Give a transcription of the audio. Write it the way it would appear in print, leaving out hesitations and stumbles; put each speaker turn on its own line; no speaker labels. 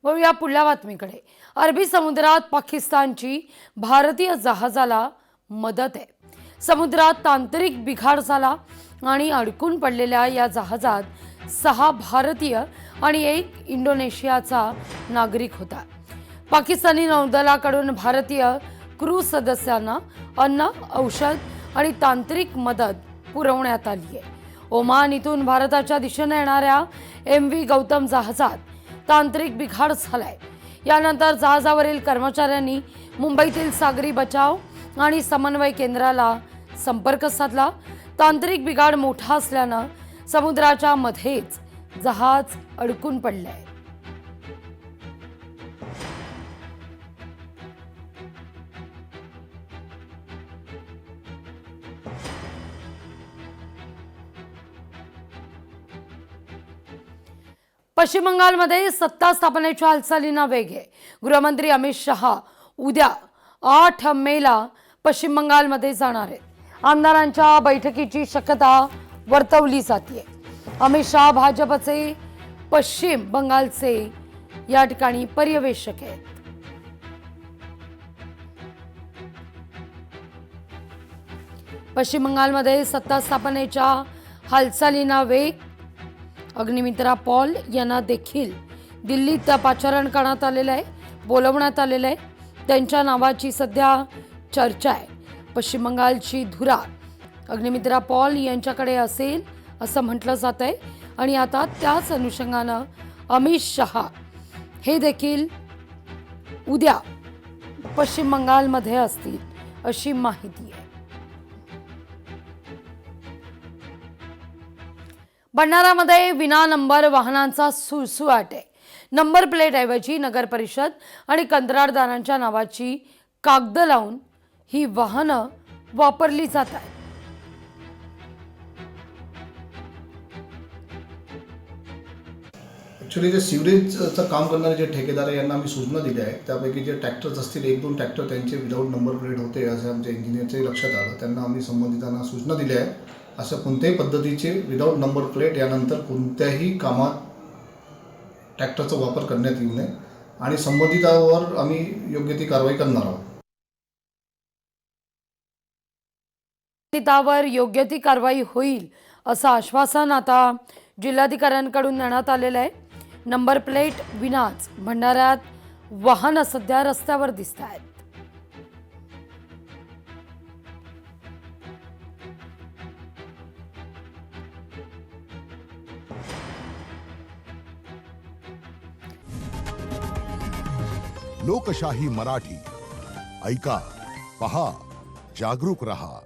वळूया पुढल्या बातमीकडे। अरबी समुद्रात पाकिस्तानची भारतीय जहाजाला मदत आहे। समुद्रात तांत्रिक बिघाड झाला आणि अडकून पडलेल्या या जहाजात 6 भारतीय आणि 1 इंडोनेशियाचा नागरिक होता। पाकिस्तानी नौदलाकडून भारतीय क्रू सदस्यांना अन्न, औषध आणि तांत्रिक मदत पुरवण्यात आली आहे। ओमान इथून भारताच्या दिशेने येणाऱ्या MV गौतम जहाजात तांत्रिक बिघाड झालाय। यानंतर जहाजावरील कर्मचाऱ्यांनी मुंबईतील सागरी बचाव आणि समन्वय केंद्राला संपर्क साधला। तांत्रिक बिघाड मोठा असल्याने समुद्राच्या मध्येच जहाज अडकून पडलंय। पश्चिम बंगालमध्ये सत्ता स्थापनेच्या हालचालींना वेग आहे। गृहमंत्री अमित शहा उद्या 8 मेला पश्चिम बंगालमध्ये जाणार आहेत। आमदारांच्या बैठकीची शक्यता वर्तवली जाते। अमित शहा भाजपचे पश्चिम बंगालचे या ठिकाणी पर्यवेक्षक आहेत। पश्चिम बंगालमध्ये सत्ता स्थापनेच्या हालचालींना वेग। अग्निमित्रा पॉल यांना देखील दिल्लीत पाचारण करण्यात आलेलं आहे, बोलवण्यात आलेलं आहे। त्यांच्या नावाची सध्या चर्चा आहे। पश्चिम बंगालची धुरा अग्निमित्रा पॉल यांच्याकडे असेल असं म्हटलं जात आहे आणि आता त्याच अनुषंगाने अमित शहा हे देखील उद्या पश्चिम बंगालमध्ये असतील अशी माहिती आहे। भंडारामध्ये विना नंबर वाहनांचा सुळसुळाट आहे। नंबर प्लेट ऐवजी नगर परिषद आणि कंत्राटदारांच्या नावाची कागद लावून ही वाहनं वापरली जातात।
ॲक्च्युली जे सिवरेजचं काम करणारे जे ठेकेदार आहे यांना आम्ही सूचना दिल्या आहेत। त्यापैकी जे ट्रॅक्टर्स असतील 1-2 ट्रॅक्टर त्यांचे विदाऊट नंबर प्लेट होते असं आमच्या इंजिनियरच्याही लक्षात आलं। त्यांना आम्ही संबंधितांना सूचना दिल्या आहेत अशा कोणत्याही पद्धतीचे विदाऊट नंबर प्लेट यानंतर कोणत्याही कामात ट्रॅक्टरचा वापर करण्यात येऊ नये आणि संबंधितावर आम्ही योग्य ती कारवाई करणार आहोत।
त्यावर योग्य ती कारवाई होईल असं आश्वासन आता जिल्हाधिकाऱ्यांकडून देण्यात आलेलं आहे। नंबर प्लेट विनाच भंडाऱ्यात वाहनं सध्या रस्त्यावर दिसत आहेत।
लोकशाही मराठी ऐका, पहा, जागरूक रहा।